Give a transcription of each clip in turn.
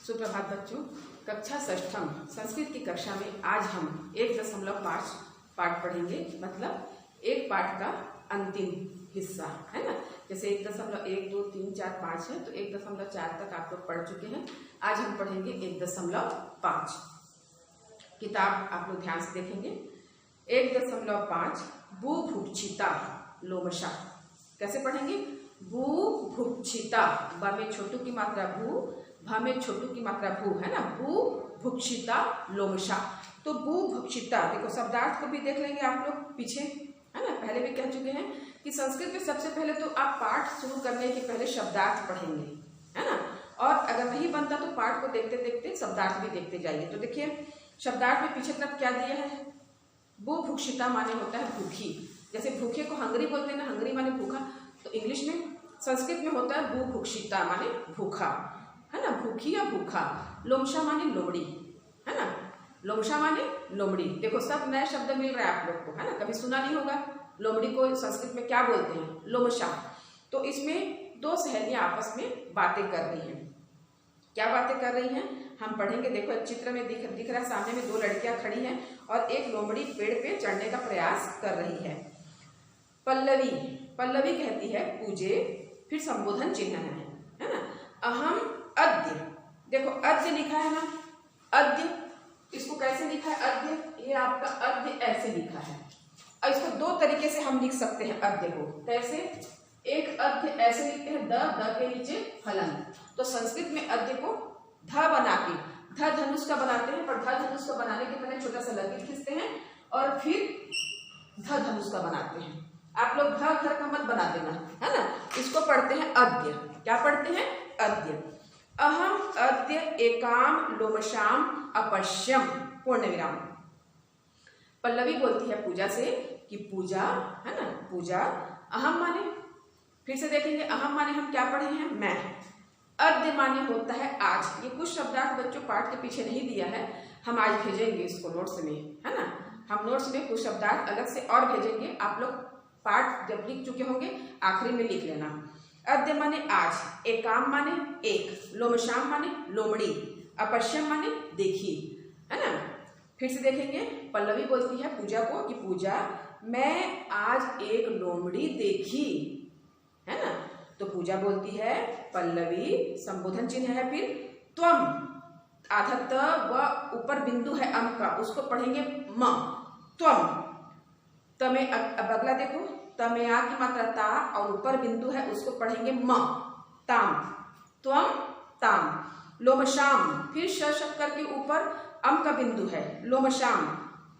सुप्रभात बच्चों। कक्षा षष्ठम संस्कृत की कक्षा में आज हम 1.5 पाठ पढ़ेंगे। मतलब एक पाठ का अंतिम हिस्सा है ना। जैसे 1.1, 2, 3, 4, 5 है तो 1.4 तक आप लोग पढ़ चुके हैं। आज हम पढ़ेंगे 1.5। किताब आप लोग ध्यान से देखेंगे। 1.5 बुभुक्षिता लोमशा। कैसे पढ़ेंगे? बुभुक्षिता। ब में छोटू की मात्रा भू, भ में छोटू की मात्रा भू है ना। बुभुक्षिता लोमशा। तो बुभुक्षिता देखो, शब्दार्थ को भी देख लेंगे आप लोग पीछे है ना। पहले भी कह चुके हैं कि संस्कृत में सबसे पहले तो आप पाठ शुरू करने के पहले शब्दार्थ पढ़ेंगे है ना। और अगर नहीं बनता तो पाठ को देखते देखते शब्दार्थ भी देखते जाइए। तो देखिए शब्दार्थ में पीछे तरफ क्या दिया है? बुभुक्षिता माने होता है भूखी। जैसे भूखे को हंगरी बोलते हैं ना, हंगरी माने भूखा। तो इंग्लिश में संस्कृत में होता है बुभुक्षिता माने भूखा है ना, भूखी या भूखा। लोमशा माने लोमड़ी है ना, लोमशा माने लोमड़ी। देखो सब नए शब्द मिल रहा है आप लोग को है ना, कभी सुना नहीं होगा। लोमड़ी को संस्कृत में क्या बोलते हैं? लोमशा। तो इसमें दो सहेलियां आपस में बातें कर रही हैं। क्या बातें कर रही हैं हम पढ़ेंगे। देखो एक चित्र में दिख रहा है, सामने में दो लड़कियां खड़ी हैं और एक लोमड़ी पेड़ पे चढ़ने का प्रयास कर रही है। पल्लवी कहती है पूजे, फिर संबोधन चिन्ह है ना। अहम अद्य। देखो अद्य लिखा है ना, अद्य। इसको कैसे लिखा है अद्य? ये आपका अद्य ऐसे लिखा है। और इसको दो तरीके से हम लिख सकते हैं अद्य को। कैसे? एक अद्य ऐसे लिखते हैं, द के नीचे हलन। तो संस्कृत में अद्य को ध बना के ध धनुष का बनाते हैं, पर ध धनुष का बनाने के पहले छोटा सा लकीर खींचते हैं और फिर ध धनुष का बनाते हैं। आप लोग ध घर का मत बना देना है ना। इसको पढ़ते हैं अद्य। क्या पढ़ते हैं? अद्य। अहम अद्य एकाम लोमशाम अपश्यम पूर्ण विराम। पल्लवी बोलती है पूजा से कि पूजा है ना, पूजा अहम माने, फिर से देखेंगे अहम माने हम क्या पढ़े हैं? मैं। अद्य माने होता है आज। ये कुछ शब्दार्थ बच्चों पाठ के पीछे नहीं दिया है, हम आज भेजेंगे इसको नोट्स में है ना। हम नोट्स में कुछ शब्दार्थ अलग से और भेजेंगे। आप लोग पाठ जब लिख चुके होंगे आखिरी में लिख लेना। अद्य माने आज, एकाम माने एक, लोमशाम माने लोमड़ी, अपश्यम माने देखी है ना। फिर से देखेंगे पल्लवी बोलती है पूजा को कि पूजा मैं आज एक लोमड़ी देखी है ना। तो पूजा बोलती है पल्लवी, संबोधन चिन्ह है फिर त्वम, आधा त व ऊपर बिंदु है अम का, उसको पढ़ेंगे म। त्वम। तमे अब अगला देखो, तमे आ की मात्रा ता और ऊपर बिंदु है उसको पढ़ेंगे म। ताम। त्वम ताम। लोमशाम, फिर श करके ऊपर अम का बिंदु है, लोमशाम।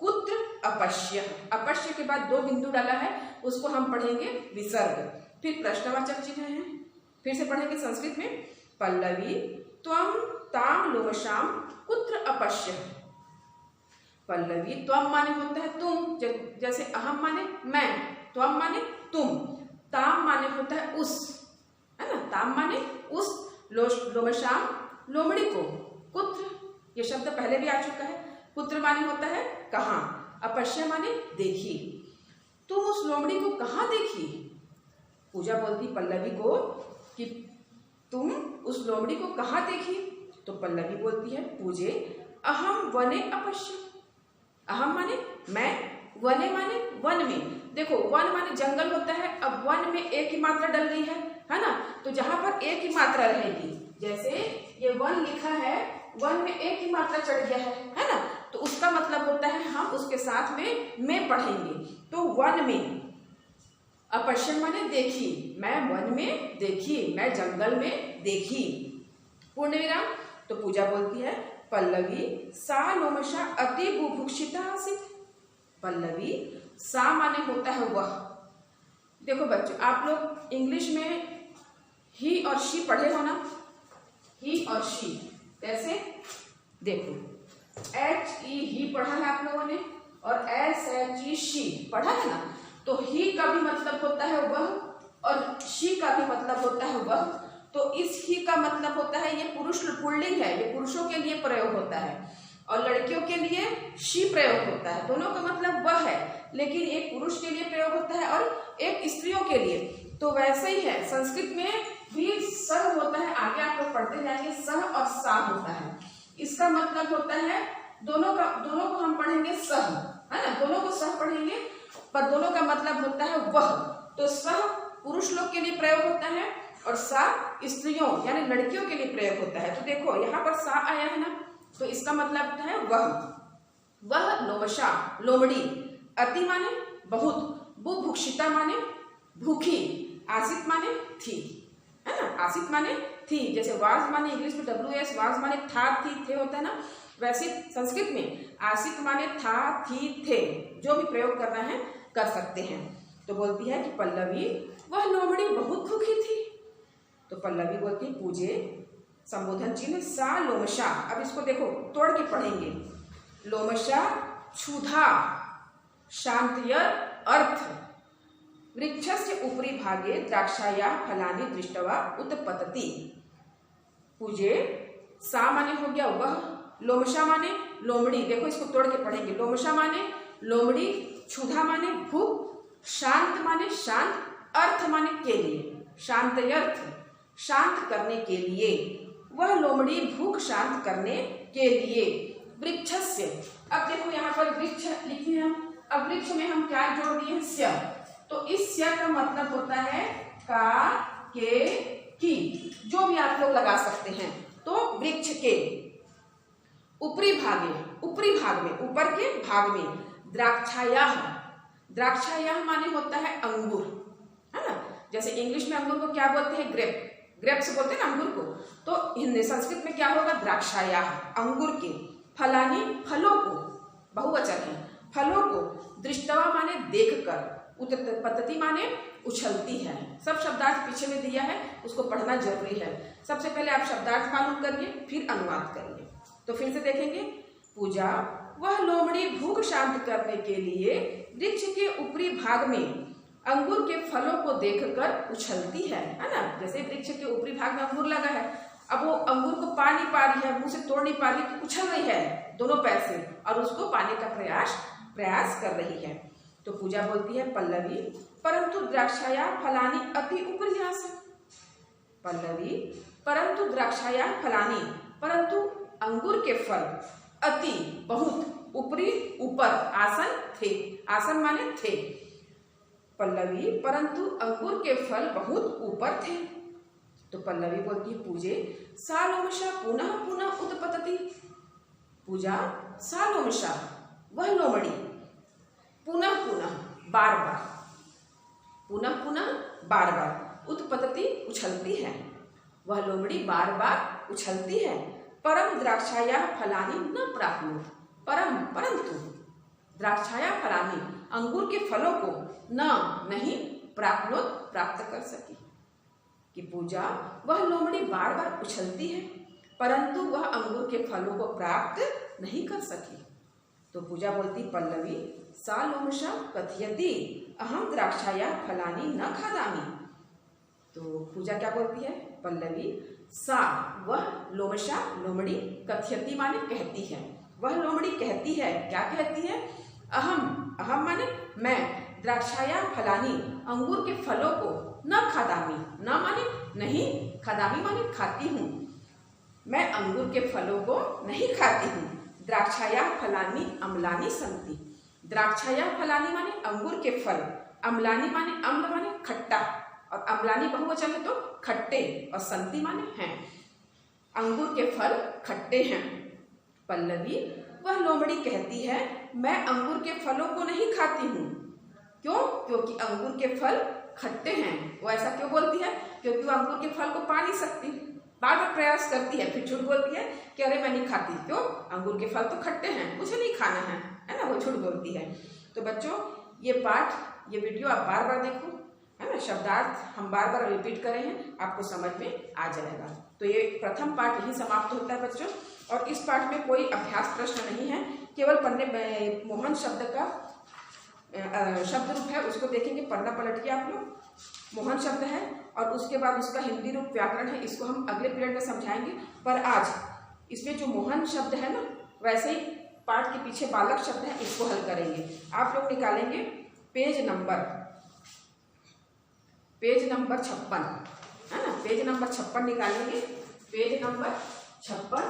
कुत्र अपश्य। अपश्य के बाद दो बिंदु डाला है, उसको हम पढ़ेंगे विसर्ग। फिर प्रश्नवाचक चिन्ह है। फिर से पढ़ेंगे संस्कृत में पल्लवी त्वम ताम लोमशाम कुत्र अपश्य। पल्लवी त्वम माने होता है तुम, जैसे अहम माने मैं, त्वम माने तुम, ताम माने होता है उस है ना, ताम माने उस, लोमशाम लोमड़ी को, कुत्र ये शब्द पहले भी आ चुका है। पुत्र माने होता है कहाँ, अपश्य माने देखी। तुम उस लोमड़ी को कहाँ देखी? पूजा बोलती पल्लवी को कि तुम उस लोमड़ी को कहाँ देखी? तो पल्लवी बोलती है पूजे अहम वने अपश्य। अहम माने मैं, वने माने वन में। देखो वन माने जंगल होता है, अब वन में एक ही मात्रा डल गई है ना। तो जहां पर एक ही मात्रा रहेगी, जैसे ये वन लिखा है, वन में एक ही मात्रा चढ़ गया है ना। तो उसका मतलब होता है हम उसके साथ में मैं पढ़ेंगे। तो वन में, अपश्यम माने देखी, मैं वन में देखी, मैं जंगल में देखी, पूर्ण विराम। तो पूजा बोलती है पल्लवी सा लोमशा अति बुभुक्षिता आसीत्। पल्लवी सा माने होता है वह। देखो बच्चों आप लोग इंग्लिश में ही और शी पढ़े हो ना, ही और शी। कैसे? देखो HE ही पढ़ा है आप लोगों ने और SHE शी पढ़ा है ना। तो ही का भी मतलब होता है वह और शी का भी मतलब होता है वह। तो इस ही का मतलब होता है, ये पुरुष पुल्लिंग है, ये पुरुषों के लिए प्रयोग होता है और लड़कियों के लिए शी प्रयोग होता है। दोनों का मतलब वह है, लेकिन एक पुरुष के लिए प्रयोग होता है और एक स्त्रियों के लिए। तो वैसे ही है संस्कृत में फिर सह होता है, आगे आप लोग पढ़ते जाएंगे, सह और सा होता है। इसका मतलब होता है दोनों को हम पढ़ेंगे सह, है ना, दोनों को सह पढ़ेंगे, पर दोनों का मतलब होता है वह। तो सह पुरुष लोग के लिए प्रयोग होता है और सा स्त्रियों यानी लड़कियों के लिए प्रयोग होता है। तो देखो यहाँ पर सा आया है ना, तो इसका मतलब होता है वह लोमशा लोमड़ी, अति माने बहुत, बुभुक्षिता माने भूखी, आसित माने थी, है ना, आसित माने थी। जैसे वाज माने इंग्लिश में WS, वाज माने था थी थे होता है ना, वैसे संस्कृत में आसित माने था थी थे, जो भी प्रयोग करना है कर सकते हैं। तो बोलती है कि पल्लवी वह लोमड़ी बहुत भूखी थी। तो पल्लवी बोलती है पूजे संबोधन चिन्ह सा लोमशा। अब इसको देखो तोड़ के पढ़ेंगे। लोमशा क्षुधा शांतयर अर्थ वृक्षस्य उपरी भागे द्राक्षाया फलानि दृष्टवा उत्पतति। पूजे सा माने हो गया वह, लोमशा माने लोमड़ी, देखो इसको तोड़ के पढ़ेंगे। लोमशा माने लोमड़ी, क्षुधा माने भूख, शांत माने शांत, अर्थ माने के लिए, शांत अर्थ शांत करने के लिए, वह लोमड़ी भूख शांत करने के लिए। वृक्षस्य, अब देखो यहाँ पर वृक्ष लिखे हम, अब वृक्ष में हम क्या जोड़ दिए हैं, स्य। तो इस स्य का मतलब होता है का, के, की, जो भी आप लोग लगा सकते हैं। तो वृक्ष के ऊपरी भागे, ऊपरी भाग में, ऊपर के भाग में, द्राक्षायाः, द्राक्षायाः माने होता है अंगूर, है ना। जैसे इंग्लिश में अंगूर को क्या बोलते हैं, ग्रेप, ग्रेप्स बोलते हैं ना अंगूर को। तो हिंदी संस्कृत में क्या होगा, द्राक्षायाः, अंगूर के, फलानी फलों को, बहुवचन है, फलों को, दृष्टवा माने देखकर, उत्पतति माने उछलती है। सब शब्दार्थ पीछे में दिया है, उसको पढ़ना जरूरी है। सबसे पहले आप शब्दार्थ मालूम करिए, फिर अनुवाद करिए। तो फिर से देखेंगे। पूजा वह लोमड़ी भूख शांत करने के लिए वृक्ष के ऊपरी भाग में अंगूर के फलों को देखकर उछलती है ना। जैसे वृक्ष के ऊपरी भाग में अंगूर लगा है, अब वो अंगूर को पा नहीं पा रही है, मुंह से तोड़ नहीं पा रही, तो उछल रही है दोनों पैर से और उसको पाने का प्रयास कर रही है। तो पूजा बोलती है पल्लवी परंतु द्राक्षाया फलानी अति उपरियास। पल्लवी परंतु द्राक्षाया फलानी, परंतु अंगूर के फल अति बहुत, ऊपरी ऊपर, आसन थे, आसन माने थे। पल्लवी परंतु अंगूर के फल बहुत ऊपर थे। तो पल्लवी बोलती है पूजे सालोमशा पुनः पुनः उत्पतति। पूजा सालोमशा वह लोमड़ी पुनः पुनः बार बार, पुनः पुनः बार बार, उत्पतति उछलती है, वह लोमड़ी बार बार उछलती है। परम द्राक्षाया फलानी न प्राप्नुत, परम परंतु द्राक्षाया फलानी अंगूर के फलों को न नहीं प्राप्नुत प्राप्त कर सकी। कि पूजा वह लोमड़ी बार बार उछलती है परंतु वह अंगूर के फलों को प्राप्त नहीं कर सकी। तो पूजा बोलती पल्लवी सा लोमशा कथयति अहम द्राक्षाया फलानी न खादामी। तो पूजा क्या बोलती है, पल्लवी सा वह लोमशा लोमड़ी, कथयति माने कहती है, वह लोमड़ी कहती है, क्या कहती है, अहम, अहम माने मैं, द्राक्षाया फलानी अंगूर के फलों को न खादामी, न माने नहीं, खादामी माने खाती हूँ, मैं अंगूर के फलों को नहीं खाती हूँ। द्राक्षाया फलानी अम्लानी संति, द्राक्षाया फलानी माने अंगूर के फल, अम्लानी माने अम्ल माने खट्टा, और अम्लानी बहुवचन है तो खट्टे, और संति माने हैं, अंगूर के फल खट्टे हैं। पल्लवी वह लोमड़ी कहती है मैं अंगूर के फलों को नहीं खाती हूँ, क्यों, क्योंकि अंगूर के फल खट्टे हैं। वो ऐसा क्यों बोलती है, क्योंकि वो अंगूर के फल को पा नहीं सकती, बार बार प्रयास करती है, फिर झूठ बोलती है कि अरे मैं नहीं खाती, क्यों, अंगूर के फल तो खट्टे हैं, मुझे नहीं खाना है ना, वो झूठ बोलती है। तो बच्चों ये पाठ, ये वीडियो आप बार बार देखो, है ना, शब्दार्थ हम बार बार रिपीट कर रहे हैं, आपको समझ में आ जाएगा। तो ये प्रथम पाठ यही समाप्त होता है बच्चों, और इस पाठ में कोई अभ्यास प्रश्न नहीं है, केवल पढ़ने मोहन शब्द का शब्द रूप है उसको देखेंगे, पढ़ना पलट के आप लोग, मोहन शब्द है और उसके बाद उसका हिंदी रूप व्याकरण है, इसको हम अगले पीरियड में समझाएंगे। पर आज इसमें जो मोहन शब्द है ना, वैसे ही पाठ के पीछे बालक शब्द है, इसको हल करेंगे। आप लोग निकालेंगे पेज नंबर 56, है ना। पेज नंबर 56 निकालेंगे, पेज नंबर 56,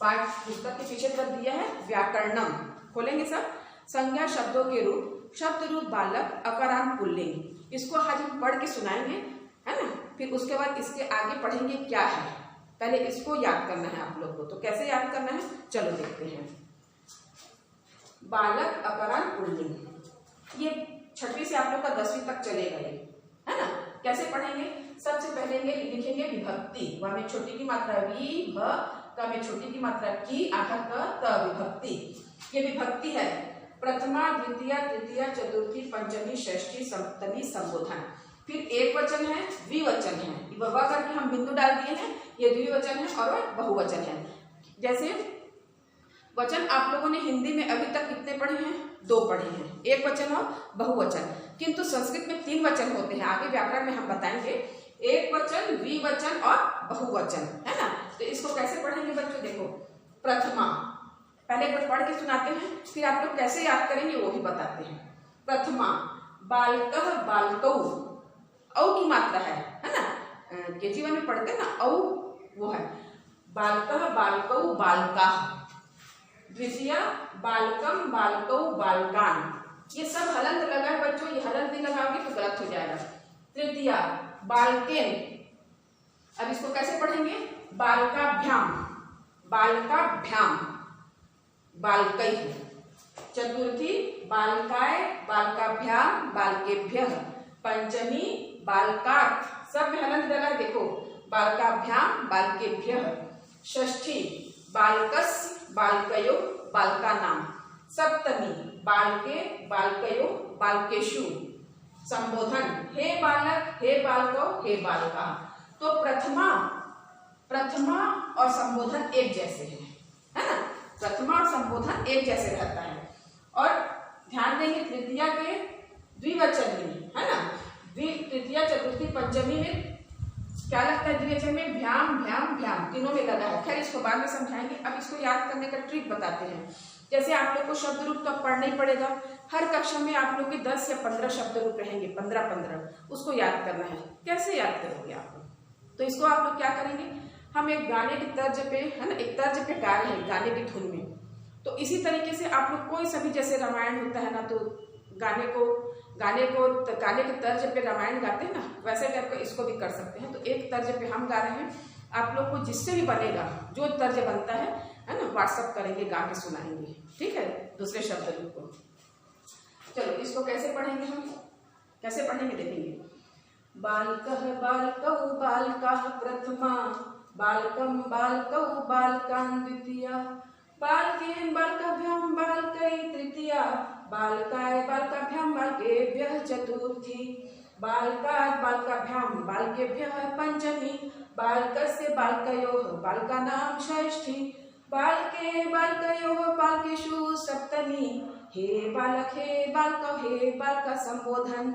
पाठ पुस्तक के पीछे तरफ दिया है व्याकरणम, खोलेंगे सब। संज्ञा शब्दों के रूप, शब्द रूप बालक, अकारांत पुल्लिंग, इसको आज हम पढ़ के सुनाएंगे, है ना। फिर उसके बाद इसके आगे पढ़ेंगे क्या है, पहले इसको याद करना है आप लोग को। तो कैसे याद करना है, चलो देखते हैं। बालक, अकारांत पुल्लिंग, ये 6वीं से आप लोग का 10वीं तक चलेगा ये, है ना। कैसे पढ़ेंगे, सबसे पहले लिखेंगे विभक्ति, व में छोटी की मात्रा वी, भ, क में छोटी की मात्रा की, आखिर क, त, विभक्ति। ये विभक्ति है, प्रथमा, द्वितीय, तृतीय, चतुर्थी, पंचमी, षष्ठी, सप्तमी, संबोधन। फिर एक वचन है, द्विवचन है, व करके हम बिंदु डाल दिए हैं, ये द्विवचन है और बहुवचन है। जैसे वचन आप लोगों ने हिंदी में अभी तक कितने पढ़े हैं, 2 पढ़े हैं, एक वचन और बहुवचन। किंतु संस्कृत में 3 वचन होते हैं, आगे व्याकरण में हम बताएंगे, एक वचन, द्विवचन और बहुवचन, है ना। तो इसको कैसे पढ़ेंगे बच्चों, देखो प्रथमा, पहले एक बार पढ़ के सुनाते हैं, फिर आप लोग कैसे याद करेंगे वो भी बताते हैं। प्रथमा, बालकः, बालकौ, औ की मात्रा है ना, केजी 1 में पढ़ते हैं ना, औ वो है। बालकः, बालकौ, बालकाः। द्वितीय, बालकम, बालकौ, बालकान, ये सब हलंत लगा है बच्चों, ये हलंत नहीं लगाओगे तो गलत हो जाएगा। तृतीय, बालकेन, अब इसको कैसे पढ़ेंगे, बालकाभ्याम, बालकाभ्याम, बालकैः। चतुर्थी, बालकाय, बालकाभ्याम, बालकेभ्यः। पंचमी, बालकात्, सब में हलंत डला है देखो, बालकाभ्याम, बालकेभ्यः। षष्ठी, बालकस्य, बालकयो, बालकानां। सप्तमी, बालके, बालकयो, बालकेषु। संबोधन, हे बालक, हे बालको, हे बालिका। तो प्रथमा और संबोधन एक जैसे है ना, प्रथमा और संबोधन एक जैसे रहता है। और ध्यान देंगे तृतीया के द्विवचन में, है ना, तृतीया, चतुर्थी, पंचमी में क्या लगता है, द्विवचन में भ्याम, भ्याम, भ्याम, तीनों में लगा है। खैर इसको बाद में समझाएंगे, अब इसको याद करने का ट्रिक बताते हैं। जैसे आप लोग को शब्द रूप तो पढ़ना ही पड़ेगा, हर कक्षा में आप लोग के 10 या 15 शब्द रूप रहेंगे, 15-15, उसको याद करना है। कैसे याद करोगे आप लोग, तो इसको आप लोग क्या करेंगे, हम एक गाने की तर्ज पे, है ना, एक तर्ज पे गा रहे हैं गाने की धुन में, तो इसी तरीके से आप लोग कोई सभी, जैसे रामायण होता है ना, तो गाने के तर्ज पे रामायण गाते हैं ना, वैसे करके इसको भी कर सकते हैं। तो एक तर्ज पे हम गा रहे हैं, आप लोग को जिससे भी बनेगा, जो तर्ज बनता है ना, व्हाट्सअप करेंगे, गा के सुनाएंगे, ठीक है, दूसरे शब्द को। चलो इसको कैसे पढ़ेंगे, हम कैसे पढ़ेंगे देखेंगे। बालकः, बालकौ, बालकाः प्रथमा, बालकम, बालकौ, बालकान् द्वितीया, बालकेन, बालकाभ्यां, बालकै तृतीया, बालकाय, बालकाभ्यां, बालकेभ्यः चतुर्थी, बालकात्, बालकाभ्यां, बालकेभ्यः पंचमी, बालकस्य, बालकयोः, बालकानां षष्ठी, बालके, बालकयोः, बालकेषु सप्तमी, हे बालक, हे बालक, हे बालका, संबोधन।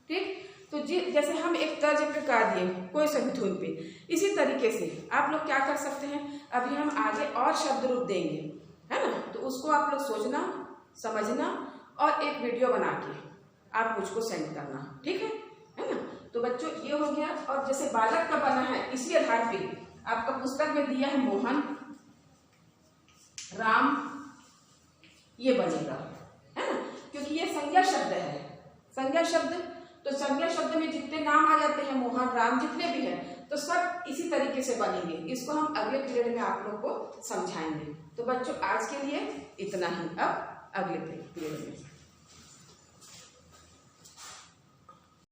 ठीक, तो जैसे हम एक तर्ज पे गा दिए कोई सभी धुन पे, इसी तरीके से आप लोग क्या कर सकते हैं, अभी हम आगे और शब्द रूप देंगे, है ना, तो उसको आप लोग सोचना, समझना और एक वीडियो बना के आप मुझको सेंड करना, ठीक है ना। तो बच्चों ये हो गया। और जैसे बालक का बना है, इसी आधार पे आपका पुस्तक में दिया है मोहन, राम, ये बनेगा, है ना, क्योंकि ये संज्ञा शब्द है। संज्ञा शब्द, तो संज्ञा शब्द में जितने नाम आ जाते हैं, मोहन, राम, जितने भी हैं, तो सब इसी तरीके से बनेंगे। इसको हम अगले पीरियड में आप लोग को समझाएंगे। तो बच्चों आज के लिए इतना ही, अब अगले पीरियड में